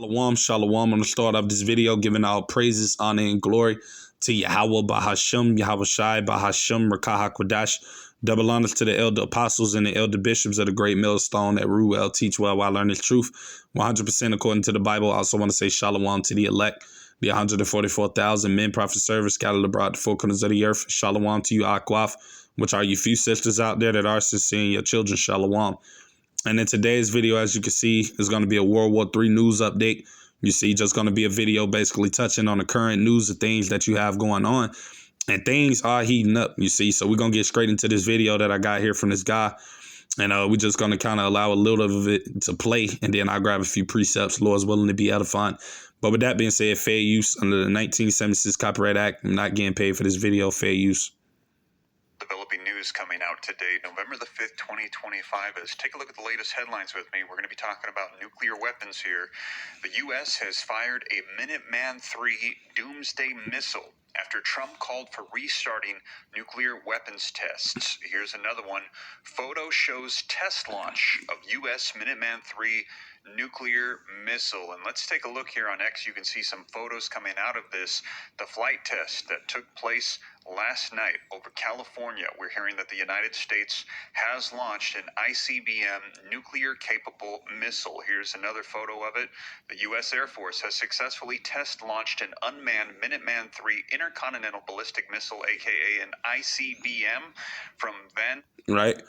Shalom, shalom. I'm going to start off this video giving all praises, honor, and glory to Yahweh, Bahashem, Yahweh Shai, Bahashem, Rakah HaKodash. Double honors to the elder apostles and the elder bishops of the great millstone that rule well, teach well, while learning truth. 100% according to the Bible. I also want to say shalom to the elect, the 144,000 men, prophet, servants, scattered abroad, the four corners of the earth. Shalom to you, Akwaf, which are you few sisters out there that are sincere in your children. Shalom. And in today's video, as you can see, is going to be a World War III news update. You see, just going to be a video basically touching on the current news of things that you have going on. And things are heating up, you see. So we're going to get straight into this video that I got here from this guy. And we're just going to kind of allow a little of it to play. And then I'll grab a few precepts, Lord's willing, to be edifying. But with that being said, fair use under the 1976 Copyright Act. I'm not getting paid for this video, fair use. Developing news coming out today, November the 5th, 2025. Is take a look at the latest headlines with me. We're going to be talking about nuclear weapons here. The U.S. has fired a Minuteman III doomsday missile after Trump called for restarting nuclear weapons tests. Here's another one. Photo shows test launch of U.S. Minuteman III nuclear missile. And let's take a look here on X. You can see some photos coming out of this. The flight test that took place last night over California. We're hearing that the United States has launched an ICBM nuclear-capable missile. Here's another photo of it. The U.S. Air Force has successfully test-launched an unmanned Minuteman III intercontinental ballistic missile, a.k.a. an ICBM, from Van... Right.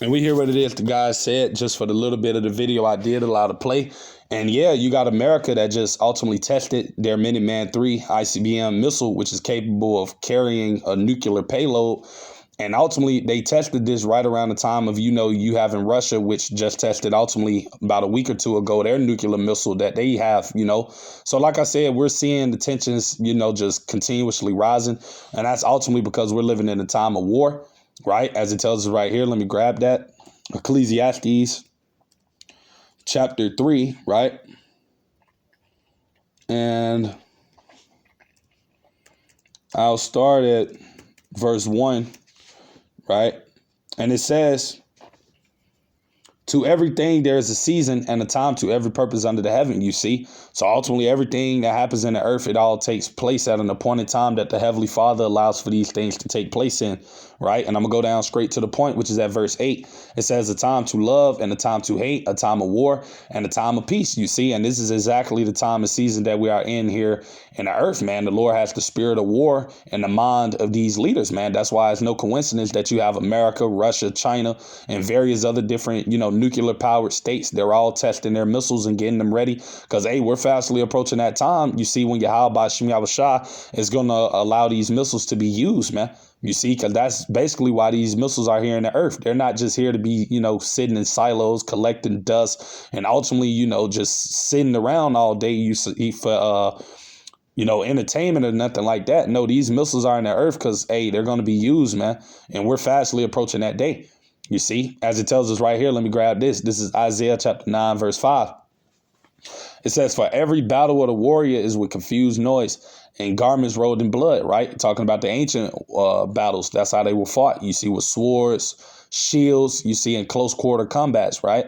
And we hear what it is the guy said just for the little bit of the video I did allow to play. And yeah, you got America that just ultimately tested their Minuteman III ICBM missile, which is capable of carrying a nuclear payload. And ultimately, they tested this right around the time of, you having Russia, which just tested ultimately about a week or two ago, their nuclear missile that they have, So like I said, we're seeing the tensions, just continuously rising. And that's ultimately because we're living in a time of war. Right, as it tells us right here, let me grab that. Ecclesiastes chapter 3, right? And I'll start at verse 1, right? And it says, to everything there is a season and a time to every purpose under the heaven, you see. So ultimately, everything that happens in the earth, it all takes place at an appointed time that the Heavenly Father allows for these things to take place in, right? And I'm going to go down straight to the point, which is at verse 8. It says a time to love and a time to hate, a time of war and a time of peace, you see. And this is exactly the time and season that we are in here in the earth, man. The Lord has the spirit of war in the mind of these leaders, man. That's why it's no coincidence that you have America, Russia, China, and various other different, nuclear powered states. They're all testing their missiles and getting them ready because, hey, we're fastly approaching that time. You see, when Yahweh Shai is going to allow these missiles to be used, man. You see, because that's basically why these missiles are here in the earth. They're not just here to be, sitting in silos, collecting dust, and ultimately, just sitting around all day for entertainment or nothing like that. No, these missiles are in the earth because, hey, they're going to be used, man. And we're fastly approaching that day. You see, as it tells us right here, let me grab this. This is Isaiah chapter 9, verse 5. It says, for every battle of the warrior is with confused noise and garments rolled in blood, right? Talking about the ancient battles. That's how they were fought. You see, with swords, shields, you see, in close quarter combats, right?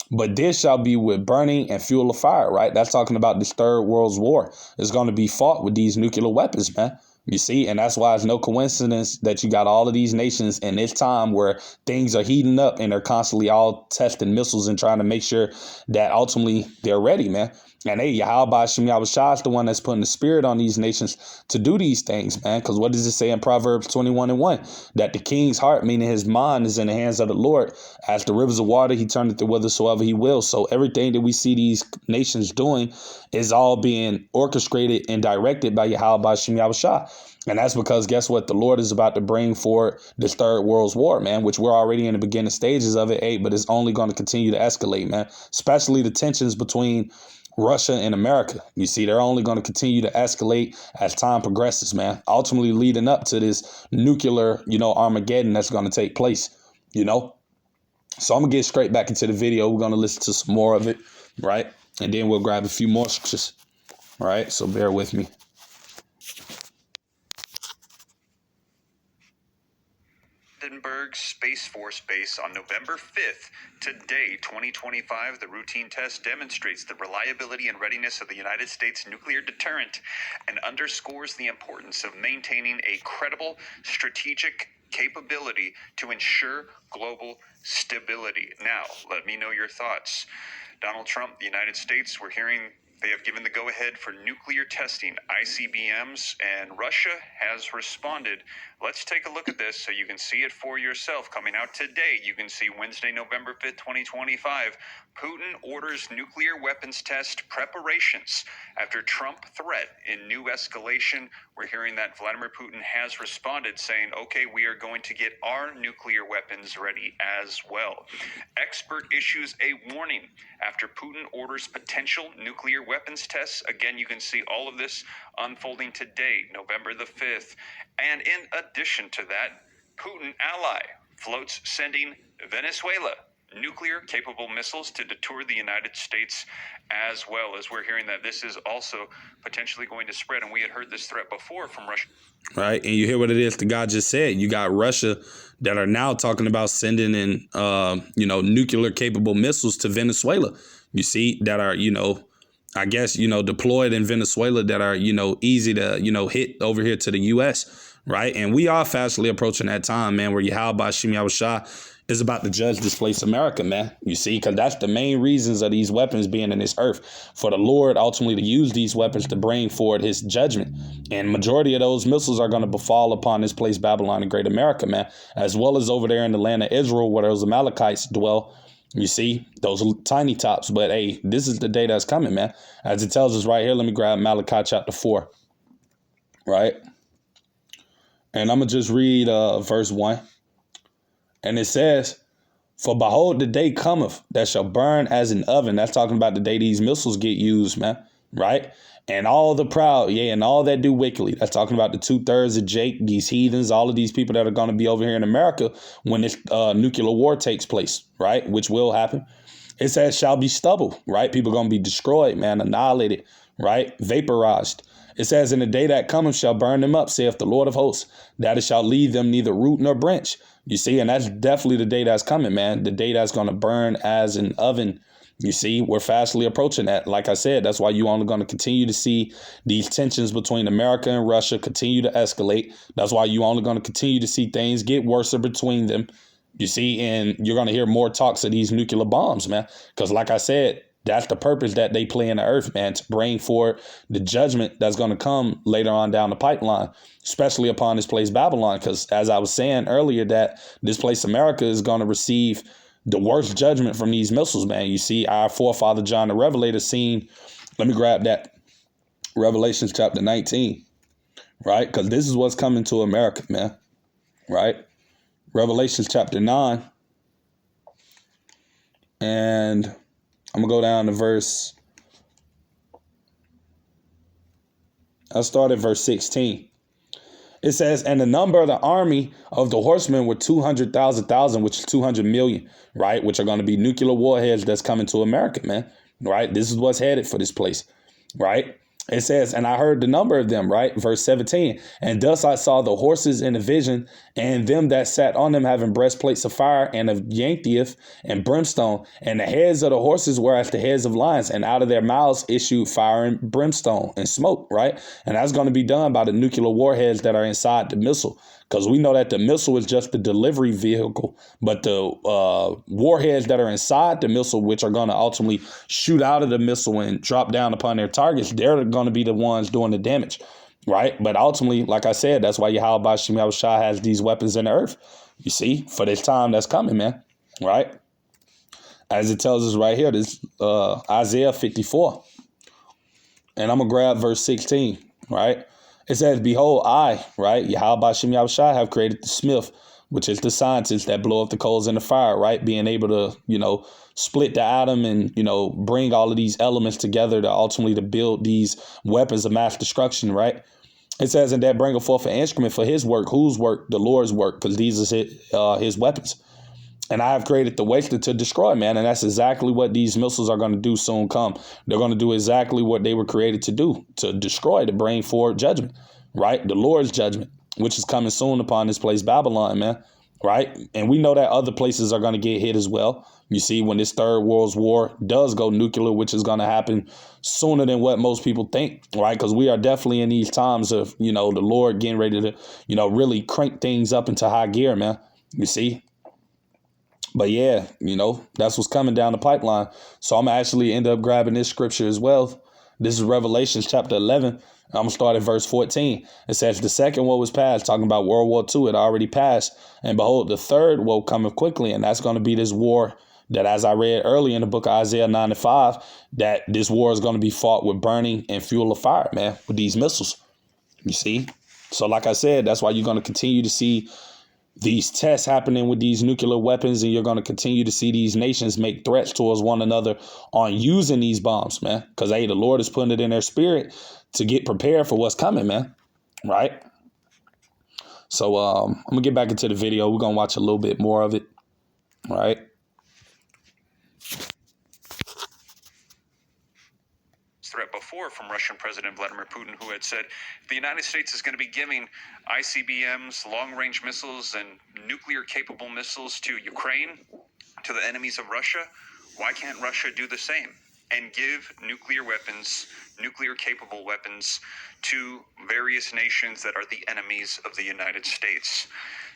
But this shall be with burning and fuel of fire, right? That's talking about this third world's war. It's going to be fought with these nuclear weapons, man. You see, and that's why it's no coincidence that you got all of these nations in this time where things are heating up and they're constantly all testing missiles and trying to make sure that ultimately they're ready, man. And hey, Yahweh Shai is the one that's putting the spirit on these nations to do these things, man. Because what does it say in Proverbs 21:1? That the king's heart, meaning his mind, is in the hands of the Lord. As the rivers of water, he turneth to whithersoever he will. So everything that we see these nations doing is all being orchestrated and directed by Yahweh Shai. And that's because, guess what? The Lord is about to bring forward this third world's war, man, which we're already in the beginning stages of it, hey, but it's only going to continue to escalate, man, especially the tensions between Russia and America. You see, they're only going to continue to escalate as time progresses, man, ultimately leading up to this nuclear, Armageddon that's going to take place, So I'm going to get straight back into the video. We're going to listen to some more of it, right? And then we'll grab a few more scriptures, right? So bear with me. Vandenberg Space Force Base on November 5th. Today, 2025, the routine test demonstrates the reliability and readiness of the United States nuclear deterrent and underscores the importance of maintaining a credible strategic capability to ensure global stability. Now, let me know your thoughts. Donald Trump, the United States, we're hearing they have given the go-ahead for nuclear testing, ICBMs, and Russia has responded. Let's take a look at this so you can see it for yourself. Coming out today, you can see Wednesday, November 5th, 2025. Putin orders nuclear weapons test preparations after Trump threat in new escalation. We're hearing that Vladimir Putin has responded saying, okay, we are going to get our nuclear weapons ready as well. Expert issues a warning after Putin orders potential nuclear weapons tests. Again, you can see all of this unfolding today, November the 5th. And in addition to that, Putin ally floats sending Venezuela nuclear-capable missiles to deter the United States, as well as we're hearing that this is also potentially going to spread. And we had heard this threat before from Russia. Right. And you hear what it is the guy just said. You got Russia that are now talking about sending in, nuclear-capable missiles to Venezuela. You see, that are, I guess, deployed in Venezuela that are, easy to, hit over here to the U.S. Right. And we are fastly approaching that time, man, where Yahweh Shem Yahushua is about to judge displace America, man. You see, because that's the main reasons of these weapons being in this earth, for the Lord ultimately to use these weapons to bring forward his judgment. And majority of those missiles are going to befall upon this place, Babylon and Great America, man, as well as over there in the land of Israel where those Amalekites dwell. You see, those tiny tops. But hey, this is the day that's coming, man. As it tells us right here, let me grab Malachi chapter 4. Right. And I'm going to just read verse 1. And it says, for behold, the day cometh that shall burn as an oven. That's talking about the day these missiles get used, man. Right. And all the proud, and all that do wickedly. That's talking about the 2/3 of Jake, these heathens, all of these people that are going to be over here in America when this nuclear war takes place. Right. Which will happen. It says shall be stubble. Right. People are going to be destroyed, man, annihilated. Right. Vaporized. It says, in the day that cometh shall burn them up, saith the Lord of hosts, that it shall leave them neither root nor branch. You see, and that's definitely the day that's coming, man. The day that's going to burn as an oven. You see, we're fastly approaching that. Like I said, that's why you're only going to continue to see these tensions between America and Russia continue to escalate. That's why you're only going to continue to see things get worse between them. You see, and you're going to hear more talks of these nuclear bombs, man. Because like I said, that's the purpose that they play in the earth, man, to bring forth the judgment that's going to come later on down the pipeline, especially upon this place, Babylon. Because as I was saying earlier, that this place, America, is going to receive the worst judgment from these missiles, man. You see, our forefather John the Revelator seen, let me grab that, Revelations chapter 19, right? Because this is what's coming to America, man, right? Revelations chapter 9, and I'm going to go down to I'll start at verse 16. It says, and the number of the army of the horsemen were 200,000, which is 200 million, right? Which are going to be nuclear warheads that's coming to America, man, right? This is what's headed for this place, right? It says, and I heard the number of them, right? Verse 17. And thus I saw the horses in a vision, and them that sat on them having breastplates of fire and of yankthief and brimstone. And the heads of the horses were as the heads of lions, and out of their mouths issued fire and brimstone and smoke, right? And that's going to be done by the nuclear warheads that are inside the missile. Because we know that the missile is just the delivery vehicle, but the warheads that are inside the missile, which are going to ultimately shoot out of the missile and drop down upon their targets, they're going to be the ones doing the damage, right? But ultimately, like I said, that's why Yahweh Shem Yahushua has these weapons in the earth, you see, for this time that's coming, man, right? As it tells us right here, this Isaiah 54. And I'm going to grab verse 16, right? It says, behold, I, right, Yahweh Shem Yahushua, have created the smith, which is the scientist that blow up the coals in the fire, right? Being able to, split the atom and, bring all of these elements together to ultimately to build these weapons of mass destruction, right? It says, and that bringeth forth an instrument for his work. Whose work? The Lord's work, because these are his weapons. And I have created the waster to destroy, man. And that's exactly what these missiles are going to do soon come. They're going to do exactly what they were created to do, to destroy, to bring forward judgment, right? The Lord's judgment, which is coming soon upon this place, Babylon, man. right? And we know that other places are going to get hit as well. You see, when this third world war does go nuclear, which is going to happen sooner than what most people think, right? Because we are definitely in these times of, the Lord getting ready to, really crank things up into high gear, man. You see? But yeah, that's what's coming down the pipeline. So I'm actually end up grabbing this scripture as well. This is Revelation chapter 11. I'm going to start at verse 14. It says, the second woe was past, talking about World War II. It already passed. And behold, the third woe cometh quickly. And that's going to be this war that, as I read earlier in the book of Isaiah 9:5, that this war is going to be fought with burning and fuel of fire, man, with these missiles. You see? So like I said, that's why you're going to continue to see these tests happening with these nuclear weapons, and you're going to continue to see these nations make threats towards one another on using these bombs, man. Because, hey, the Lord is putting it in their spirit to get prepared for what's coming, man. Right? So I'm going to get back into the video. We're going to watch a little bit more of it. Right? Threat before from Russian President Vladimir Putin, who had said the United States is going to be giving ICBMs, long-range missiles, and nuclear-capable missiles to Ukraine, to the enemies of Russia. Why can't Russia do the same and give nuclear weapons, nuclear-capable weapons, to various nations that are the enemies of the United States?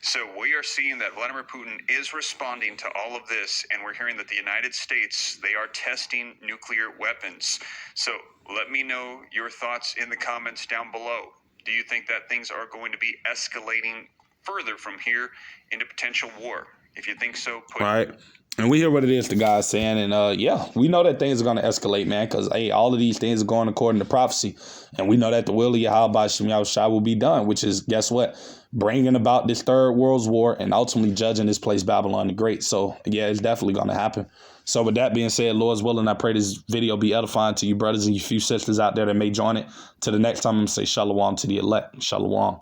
So we are seeing that Vladimir Putin is responding to all of this, and we're hearing that the United States, they are testing nuclear weapons. So let me know your thoughts in the comments down below. Do you think that things are going to be escalating further from here into potential war? If you think so, put All right. And we hear what it is the guy's saying. And yeah, we know that things are going to escalate, man, because, hey, all of these things are going according to prophecy. And we know that the will of Yahweh Shem Yahushua will be done, which is, guess what? Bringing about this third world war and ultimately judging this place, Babylon the Great. So, yeah, it's definitely going to happen. So with that being said, Lord's willing, I pray this video be edifying to you brothers and you few sisters out there that may join it. Till the next time, I'm going to say shalom to the elect. Shalom.